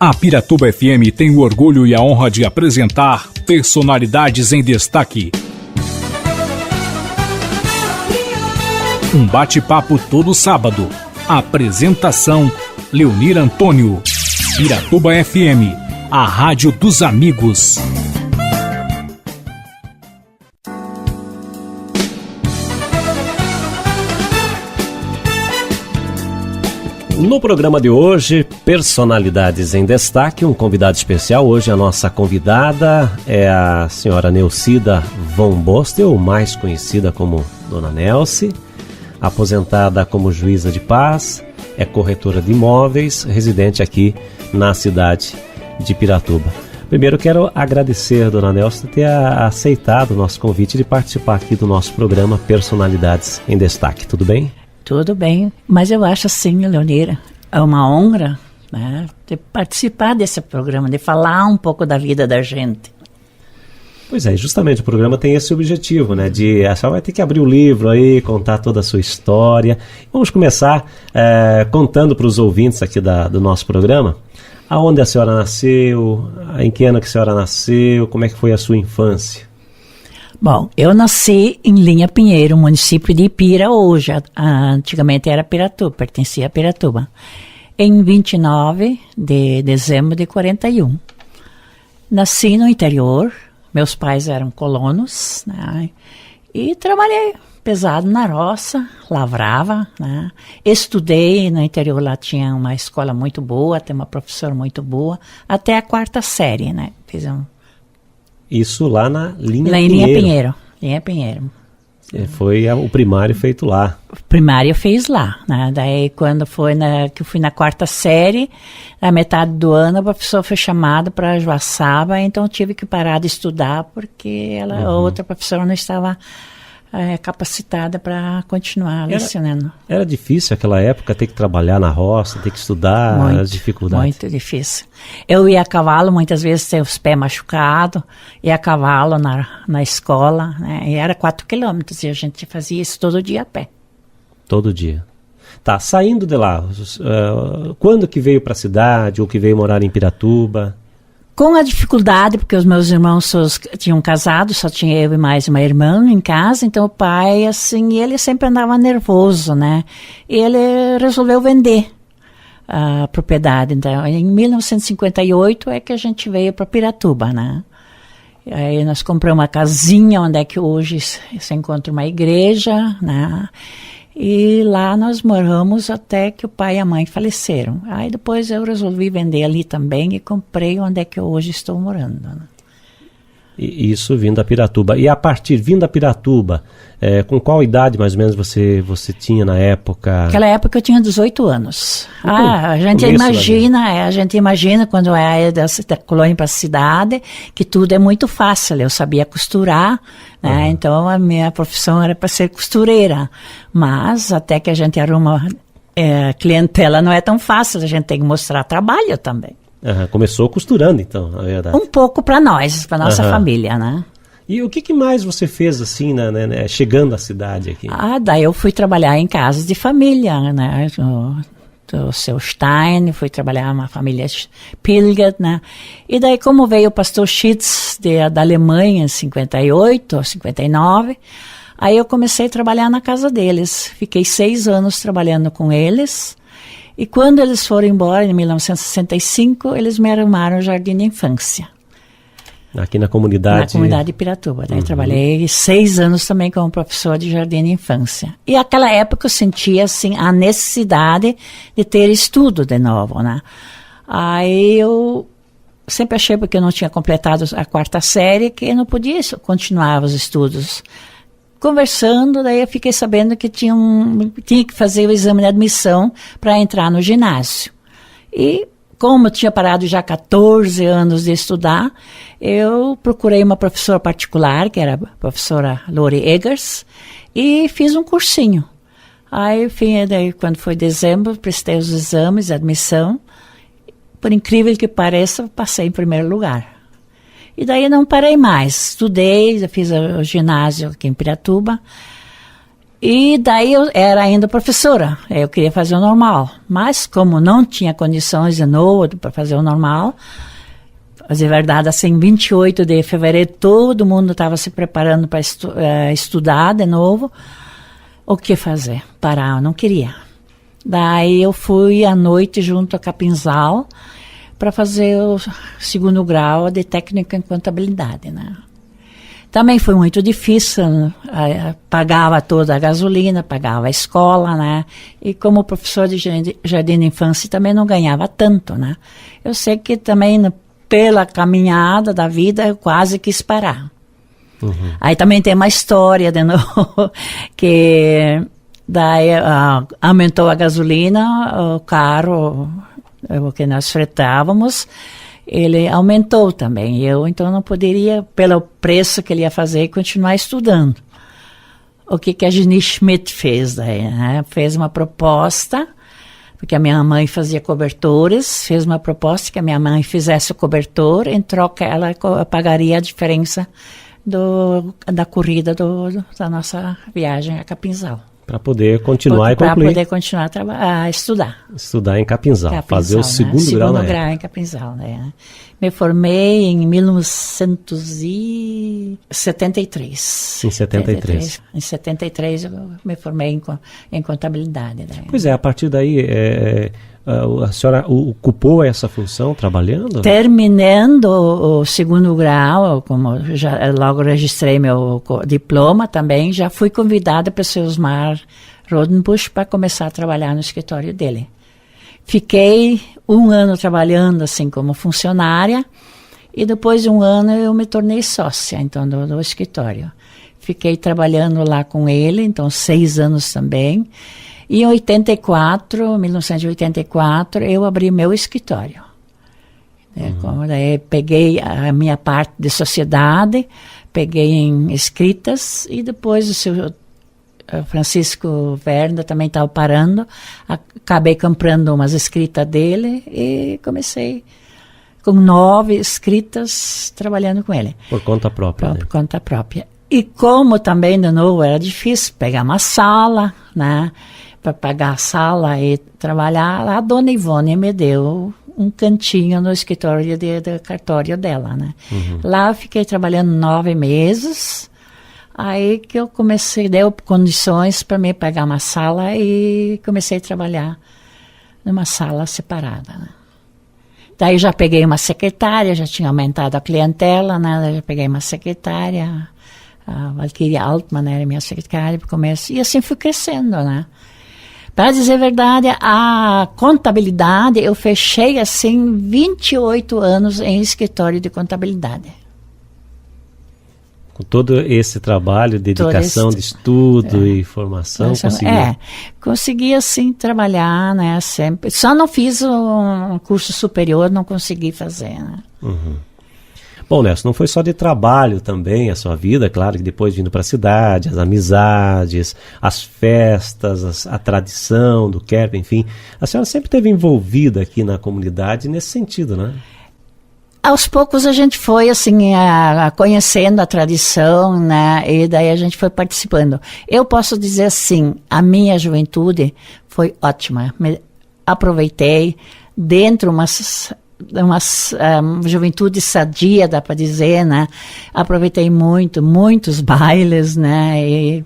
A Piratuba FM tem o orgulho e a honra de apresentar Personalidades em Destaque. Um bate-papo todo sábado. Apresentação: Leonir Antônio. Piratuba FM, a rádio dos amigos. No programa de hoje, Personalidades em Destaque, um convidado especial. Hoje a nossa convidada é a senhora Neucida von Bostel, mais conhecida como Dona Nelce, aposentada como juíza de paz, é corretora de imóveis, residente aqui na cidade de Piratuba. Primeiro quero agradecer, Dona Nelce, ter aceitado o nosso convite de participar aqui do nosso programa Personalidades em Destaque. Tudo bem? Tudo bem, mas eu acho assim, Leonira, é uma honra, né, de participar desse programa, de falar um pouco da vida da gente. Pois é, justamente o programa tem esse objetivo, né, de a senhora vai ter que abrir o livro aí, contar toda a sua história. Vamos começar contando para os ouvintes aqui do nosso programa, aonde a senhora nasceu, em que ano que a senhora nasceu, como é que foi a sua infância? Bom, eu nasci em Linha Pinheiro, município de Ipira, hoje, antigamente era Piratuba, pertencia a Piratuba, em 29 de dezembro de 41. Nasci no interior, meus pais eram colonos, né, e trabalhei pesado na roça, lavrava, né, estudei no interior, lá tinha uma escola muito boa, tem uma professora muito boa, até a 4ª série, né, fiz Isso lá na Linha Pinheiro. Linha Pinheiro. Foi o primário feito lá. O primário eu fiz lá, né? Daí quando que eu fui na 4ª série, na metade do ano a professora foi chamada para Joaçaba, então eu tive que parar de estudar porque a outra professora não estava capacitada para continuar lecionando. Era difícil naquela época ter que trabalhar na roça, ter que estudar, as dificuldades? Muito difícil. Eu ia a cavalo, muitas vezes tinha os pés machucados, ia a cavalo na escola, né? E era 4 quilômetros e a gente fazia isso todo dia a pé. Todo dia. Tá, saindo de lá, quando que veio para a cidade ou que veio morar em Piratuba? Com a dificuldade, porque os meus irmãos tinham casado, só tinha eu e mais uma irmã em casa, então o pai, assim, ele sempre andava nervoso, né? E ele resolveu vender a propriedade. Então, em 1958 é que a gente veio para Piratuba, né? Aí nós compramos uma casinha onde é que hoje se encontra uma igreja, né? E lá nós moramos até que o pai e a mãe faleceram. Aí depois eu resolvi vender ali também e comprei onde é que eu hoje estou morando, né? E isso vindo a Piratuba. E a partir vindo a Piratuba, com qual idade mais ou menos você tinha na época? Naquela época eu tinha 18 anos. A gente imagina quando é da colônia para a cidade que tudo é muito fácil. Eu sabia costurar, né? Então a minha profissão era para ser costureira. Mas até que a gente arruma clientela não é tão fácil, a gente tem que mostrar trabalho também. Começou costurando, então, na verdade. Um pouco para nós, para nossa família, né? E o que mais você fez, assim, chegando à cidade aqui? Daí eu fui trabalhar em casas de família, né? Do seu Stein, fui trabalhar numa família Pilger, né? E daí, como veio o pastor Schitz da Alemanha em 58 ou 59, aí eu comecei a trabalhar na casa deles. Fiquei 6 anos trabalhando com eles. E quando eles foram embora, em 1965, eles me arrumaram o jardim de infância. Aqui na comunidade? Na comunidade de Piratuba. Daí trabalhei 6 anos também como professora de jardim de infância. E naquela época eu sentia, assim, a necessidade de ter estudo de novo, né? Aí eu sempre achei, porque eu não tinha completado a 4ª série, que eu não podia continuar os estudos. Conversando, daí eu fiquei sabendo que tinha que fazer o exame de admissão para entrar no ginásio. E como eu tinha parado já 14 anos de estudar, eu procurei uma professora particular, que era a professora Lori Eggers, e fiz um cursinho. Aí, daí, quando foi dezembro, prestei os exames de admissão. Por incrível que pareça, passei em primeiro lugar. E daí não parei mais, estudei, fiz o ginásio aqui em Piratuba. E daí eu era ainda professora, eu queria fazer o normal, mas como não tinha condições de novo para fazer o normal, de verdade, assim, 28 de fevereiro, todo mundo estava se preparando para estudar de novo. O que fazer? Parar, eu não queria. Daí eu fui à noite junto a Capinzal para fazer o segundo grau de técnica em contabilidade, né? Também foi muito difícil, pagava toda a gasolina, pagava a escola, né? E como professor de jardim de infância também não ganhava tanto, né? Eu sei que também pela caminhada da vida eu quase quis parar. Uhum. Aí também tem uma história de novo, que daí aumentou a gasolina, o carro que nós fretávamos, ele aumentou também. Eu, então, não poderia, pelo preço que ele ia fazer, continuar estudando. O que a Gini Schmidt fez daí, né? Fez uma proposta, porque a minha mãe fazia cobertores, fez uma proposta que a minha mãe fizesse o cobertor, em troca ela pagaria a diferença da corrida da nossa viagem a Capinzal. Para poder continuar e concluir. Para poder continuar a estudar. Estudar em Capinzal, fazer o segundo grau, né? Segundo grau em Capinzal, né? Me formei em 1973. Em 73. Em 73 eu me formei em contabilidade. Né? Pois é, a partir daí, a senhora ocupou essa função trabalhando? Terminando o segundo grau, como já logo registrei meu diploma também, já fui convidada para o seu Osmar Rodenbusch para começar a trabalhar no escritório dele. Fiquei 1 ano trabalhando assim como funcionária e depois de 1 ano eu me tornei sócia então do escritório. Fiquei trabalhando lá com ele, então 6 anos também. E em 1984, eu abri meu escritório. Daí peguei a minha parte de sociedade, peguei em escritas e depois o seu Francisco Werner também estava parando, acabei comprando umas escritas dele e comecei com 9 escritas trabalhando com ele. Por conta própria, né? Por conta própria. E como também, de novo, era difícil pegar uma sala, né? Para pagar a sala e trabalhar, a dona Ivone me deu um cantinho no escritório do cartório dela, né? Uhum. Lá eu fiquei trabalhando 9 meses, aí que eu comecei, deu condições para me pegar uma sala e comecei a trabalhar numa sala separada, né? Daí já peguei uma secretária, já tinha aumentado a clientela, né? Daí já peguei uma secretária, a Valquíria Altman era minha secretária para o começo, e assim fui crescendo, né? Para dizer a verdade, a contabilidade, eu fechei assim 28 anos em escritório de contabilidade. Com todo esse trabalho, dedicação de estudo e formação, consegui assim trabalhar, né, sempre. Só não fiz um curso superior, não consegui fazer, né? Uhum. Bom, Nelson, não foi só de trabalho também a sua vida, claro que depois vindo para a cidade, as amizades, as festas, a tradição do Kerpen, enfim. A senhora sempre esteve envolvida aqui na comunidade nesse sentido, né? Aos poucos a gente foi assim, conhecendo a tradição, né? E daí a gente foi participando. Eu posso dizer assim, a minha juventude foi ótima. Aproveitei dentro uma juventude sadia, dá para dizer, né? Aproveitei muitos bailes, né? E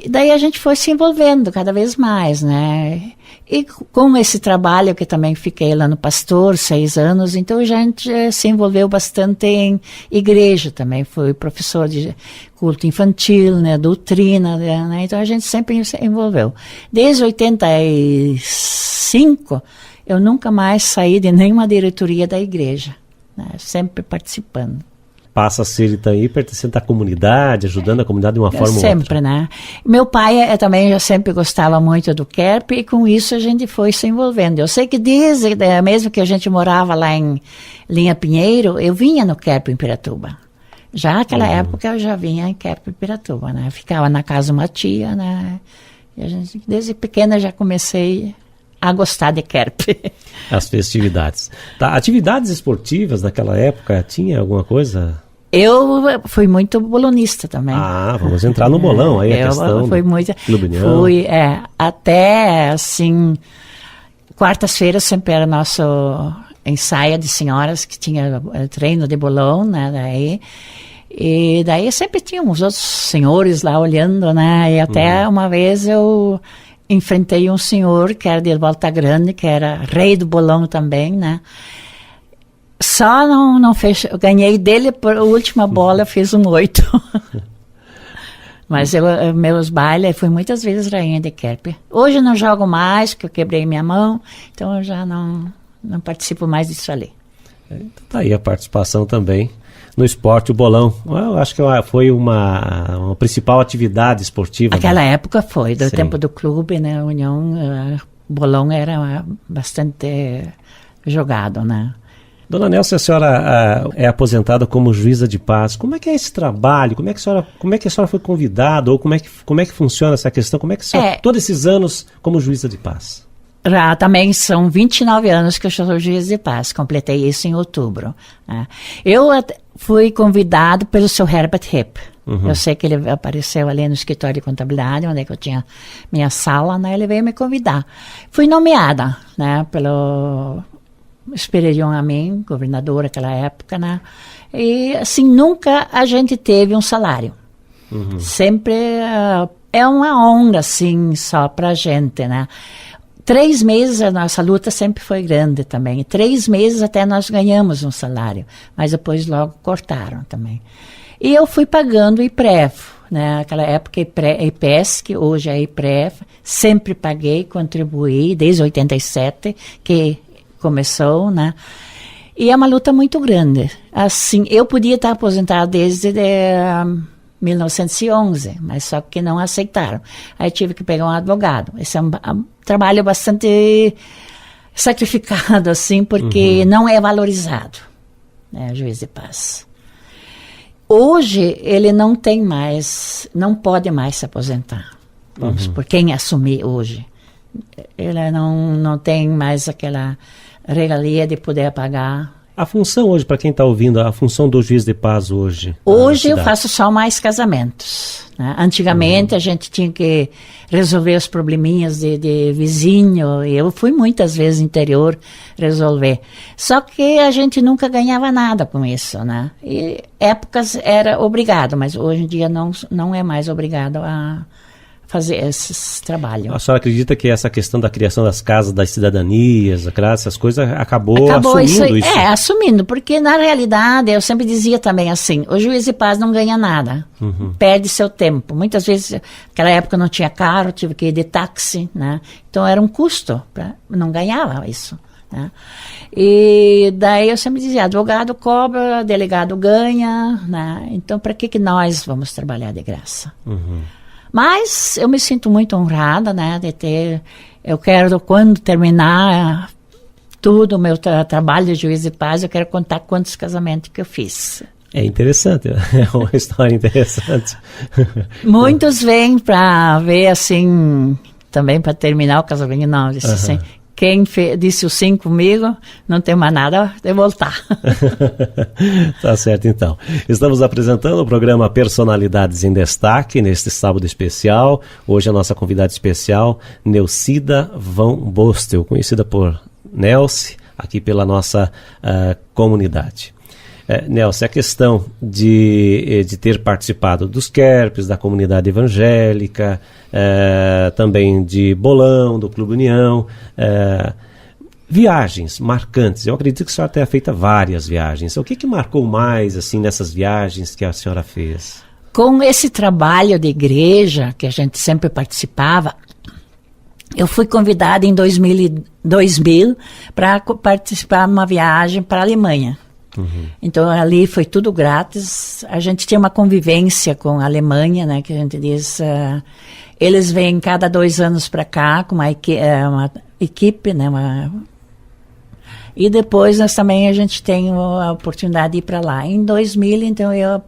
daí a gente foi se envolvendo cada vez mais, né? E com esse trabalho que também fiquei lá no Pastor, 6 anos, então a gente se envolveu bastante em igreja também. Fui professor de culto infantil, né? Doutrina, né? Então a gente sempre se envolveu. Desde 85, eu nunca mais saí de nenhuma diretoria da igreja, né? Sempre participando. Passa a ser aí pertencente à comunidade, ajudando a comunidade de uma forma ou outra. Sempre, né? Meu pai também já sempre gostava muito do Kerpen e com isso a gente foi se envolvendo. Eu sei que desde, mesmo que a gente morava lá em Linha Pinheiro, eu vinha no Kerpen em Piratuba. Já naquela época eu já vinha em Kerpen em Piratuba, né? Ficava na casa de uma tia, né? E a gente, desde pequena já comecei a gostar de Kerpen. As festividades. Tá, atividades esportivas naquela época, tinha alguma coisa? Eu fui muito bolonista também. Ah, vamos entrar no bolão aí, a questão fui muito, Clube União. fui, até, assim, quartas-feiras sempre era nosso ensaio de senhoras, que tinha treino de bolão, né, e daí sempre tinha uns outros senhores lá olhando, né, e até uma vez eu enfrentei um senhor que era de Volta Grande, que era rei do bolão também, né. Só não fez, eu ganhei dele por a última bola, eu fiz um 8. Mas meus bailes, fui muitas vezes rainha de Kerp. Hoje eu não jogo mais, porque eu quebrei minha mão, então eu já não participo mais disso ali. Então tá aí a participação também no esporte, o bolão. Eu acho que foi uma principal atividade esportiva. Naquela época foi, do Sim. tempo do clube, né, a União, bolão era bastante jogado, né. Dona Nelce, a senhora é aposentada como juíza de paz. Como é que é esse trabalho? Como é que a senhora foi convidada? Ou como é que funciona essa questão? Como é que a senhora, todos esses anos como juíza de paz? Já também são 29 anos que eu sou juiz de paz. Completei isso em outubro. Né. Eu fui convidado pelo seu Herbert Hipp. Eu sei que ele apareceu ali no escritório de contabilidade, onde é que eu tinha minha sala, né? Ele veio me convidar. Fui nomeada, né, pelo Esperidion Amin, governador naquela época, né? E assim, nunca a gente teve um salário. Sempre é uma honra, assim, só pra gente, né? 3 meses a nossa luta sempre foi grande também. 3 meses até nós ganhamos um salário, mas depois logo cortaram também. E eu fui pagando o IPREV, né? Naquela época IPESC, hoje é IPREV, sempre paguei, contribuí desde 87, que começou, né? E é uma luta muito grande. Assim, eu podia estar aposentada desde 1911, mas só que não aceitaram. Aí tive que pegar um advogado. Esse é um trabalho bastante sacrificado, assim, porque não é valorizado, né, juiz de paz. Hoje, ele não pode mais se aposentar. Vamos por quem assumir hoje. Ele não tem mais aquela regalia de poder pagar. A função hoje, para quem está ouvindo, a função do juiz de paz hoje? Hoje eu faço só mais casamentos, né? Antigamente a gente tinha que resolver os probleminhas de vizinho, e eu fui muitas vezes no interior resolver. Só que a gente nunca ganhava nada com isso, né? E épocas era obrigado, mas hoje em dia não é mais obrigado a fazer esses trabalhos. A senhora acredita que essa questão da criação das casas, das cidadanias, essas coisas, acabou assumindo isso? Assumindo, porque na realidade, eu sempre dizia também assim, o juiz de paz não ganha nada, perde seu tempo. Muitas vezes, naquela época não tinha carro, tive que ir de táxi, né? Então era um custo, não ganhava isso, né? E daí eu sempre dizia, advogado cobra, delegado ganha, né? Então para que nós vamos trabalhar de graça? Mas eu me sinto muito honrada, né, de ter, eu quero, quando terminar tudo o meu trabalho de juiz de paz, eu quero contar quantos casamentos que eu fiz. É interessante, é uma história interessante. Muitos vêm para ver, assim, também para terminar o casamento, não, disse assim, quem disse o sim comigo, não tem mais nada de voltar. Tá certo, então. Estamos apresentando o programa Personalidades em Destaque, neste sábado especial. Hoje a nossa convidada especial, Neucida Van Bostel, conhecida por Nelce, aqui pela nossa comunidade. Nelce, a questão de ter participado dos Kerps, da comunidade evangélica, também de Bolão, do Clube União, viagens marcantes. Eu acredito que a senhora tenha feito várias viagens. O que marcou mais assim nessas viagens que a senhora fez? Com esse trabalho de igreja, que a gente sempre participava, eu fui convidada em 2000 para participar de uma viagem para a Alemanha. Então ali foi tudo grátis. A gente tinha uma convivência com a Alemanha, né, que a gente diz, eles vêm cada 2 anos para cá com uma equipe, né, e depois nós também a gente tem a oportunidade de ir para lá. Em 2000, então eu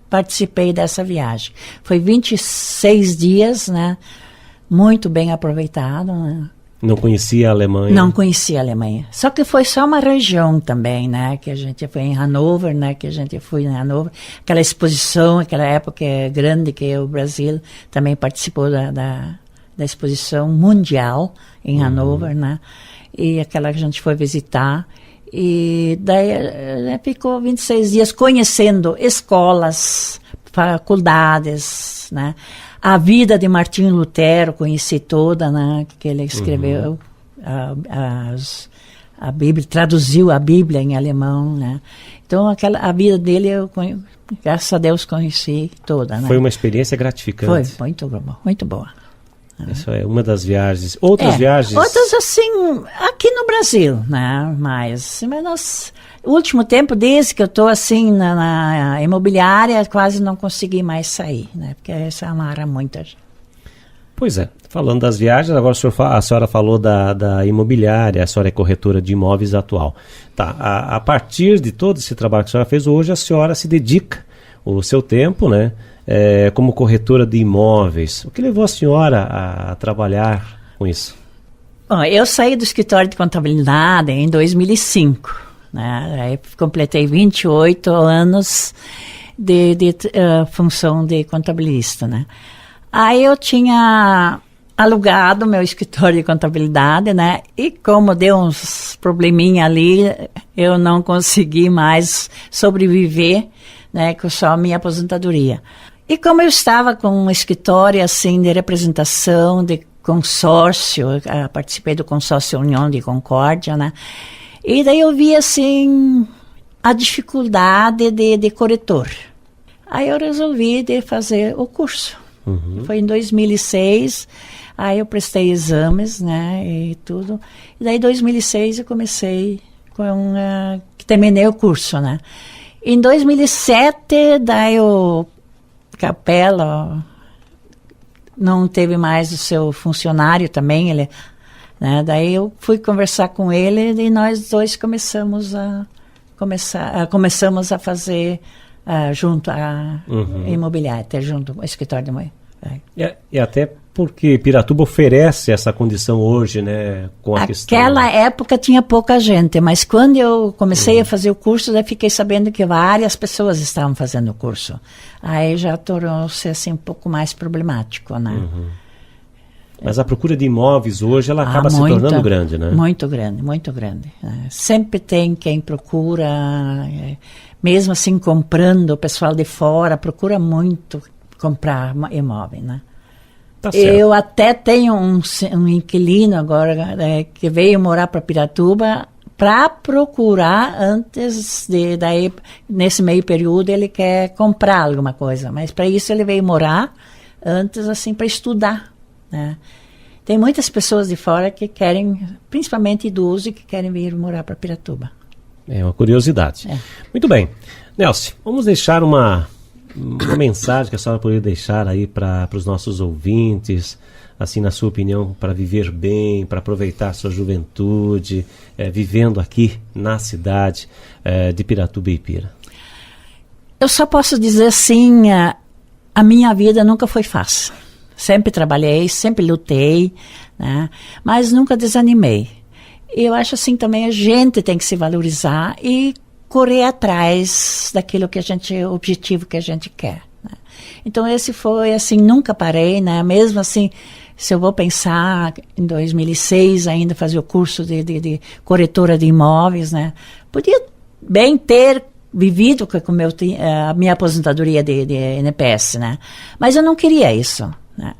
participei dessa viagem. Foi 26 dias, né, muito bem aproveitado, né? Não conhecia a Alemanha? Não conhecia a Alemanha. Só que foi só uma região também, né? Que a gente foi em Hannover, né? Que a gente foi em Hannover. Aquela exposição, aquela época grande que o Brasil também participou da exposição mundial em Hannover, né? E aquela que a gente foi visitar. E daí ficou 26 dias conhecendo escolas, faculdades, né? A vida de Martinho Lutero, conheci toda, né? Que ele escreveu a Bíblia, traduziu a Bíblia em alemão, né? Então, a vida dele, graças a Deus, conheci toda, né? Foi uma experiência gratificante. Foi, muito boa. Isso é uma das viagens. Outras viagens? Outras, assim, aqui no Brasil, né? Mas o último tempo, desde que eu estou, assim, na imobiliária, quase não consegui mais sair, né? Porque isso amarra muita gente. Pois é. Falando das viagens, agora a senhora falou da imobiliária, a senhora é corretora de imóveis atual. Tá, a partir de todo esse trabalho que a senhora fez, hoje a senhora se dedica o seu tempo, né? Como corretora de imóveis. O que levou a senhora a trabalhar com isso? Bom, eu saí do escritório de contabilidade em 2005, né? Aí completei 28 anos de função de contabilista, né? Aí eu tinha alugado meu escritório de contabilidade, né? E como deu uns probleminha ali, eu não consegui mais sobreviver, né? Com só a minha aposentadoria. E como eu estava com um escritório, assim, de representação, de consórcio, participei do consórcio União de Concórdia, né? E daí eu vi, assim, a dificuldade de corretor. Aí eu resolvi de fazer o curso. Foi em 2006, aí eu prestei exames, né, e tudo. E daí em 2006 eu comecei terminei o curso, né. Em 2007, daí o Capela não teve mais o seu funcionário também, ele, né, daí eu fui conversar com ele e nós dois começamos a fazer junto à imobiliária, até junto ao escritório de mãe. E até porque Piratuba oferece essa condição hoje, né, com a questão... Aquela época tinha pouca gente, mas quando eu comecei a fazer o curso, daí fiquei sabendo que várias pessoas estavam fazendo o curso. Aí já tornou-se assim um pouco mais problemático, né? Mas a procura de imóveis hoje, ela acaba se tornando grande, né? Muito grande, muito grande. Sempre tem quem procura, mesmo assim comprando, o pessoal de fora procura muito comprar imóvel, né? Tá certo. Eu até tenho um inquilino agora que veio morar para Piratuba para procurar daí nesse meio período ele quer comprar alguma coisa, mas para isso ele veio morar antes assim para estudar, né? Tem muitas pessoas de fora que querem, principalmente idosos, que querem vir morar para Piratuba. É uma curiosidade. Muito bem. Nelce, vamos deixar uma mensagem que a senhora poderia deixar aí para os nossos ouvintes, assim, na sua opinião, para viver bem, para aproveitar a sua juventude, vivendo aqui na cidade de Piratuba e Ipira. Eu só posso dizer assim, a minha vida nunca foi fácil. Sempre trabalhei, sempre lutei, né? Mas nunca desanimei. E eu acho assim também a gente tem que se valorizar e correr atrás daquilo que objetivo que a gente quer, né? Então esse foi assim, nunca parei, né? Mesmo assim, se eu vou pensar em 2006 ainda fazer o curso de corretora de imóveis, né? Podia bem ter vivido com a minha aposentadoria de NPS, né? Mas eu não queria isso, né?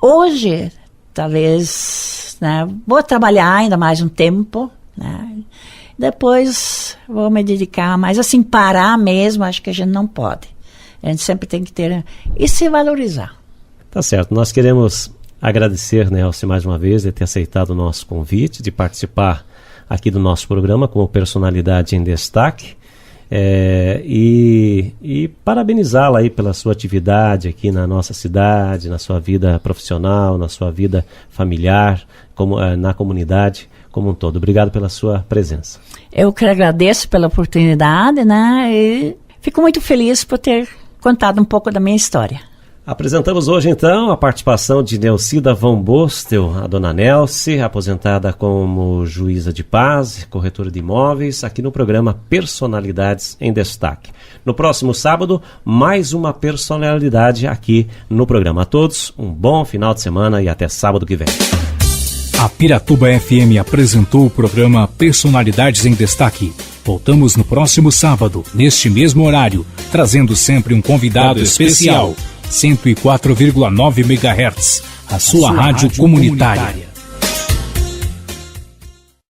Hoje, talvez, né, vou trabalhar ainda mais um tempo, né? Depois vou me dedicar, mas assim, parar mesmo, acho que a gente não pode. A gente sempre tem que ter e se valorizar. Tá certo. Nós queremos agradecer, Nelce, mais uma vez, de ter aceitado o nosso convite, de participar aqui do nosso programa como personalidade em destaque. E parabenizá-la aí pela sua atividade aqui na nossa cidade, na sua vida profissional, na sua vida familiar, na comunidade como um todo. Obrigado pela sua presença. Eu que agradeço pela oportunidade, né? E fico muito feliz por ter contado um pouco da minha história. Apresentamos hoje, então, a participação de Neucida Von Bostel, a dona Nelce, aposentada como juíza de paz, corretora de imóveis, aqui no programa Personalidades em Destaque. No próximo sábado, mais uma personalidade aqui no programa. A todos, um bom final de semana e até sábado que vem. A Piratuba FM apresentou o programa Personalidades em Destaque. Voltamos no próximo sábado, neste mesmo horário, trazendo sempre um convidado especial. 104,9 MHz, a sua rádio comunitária.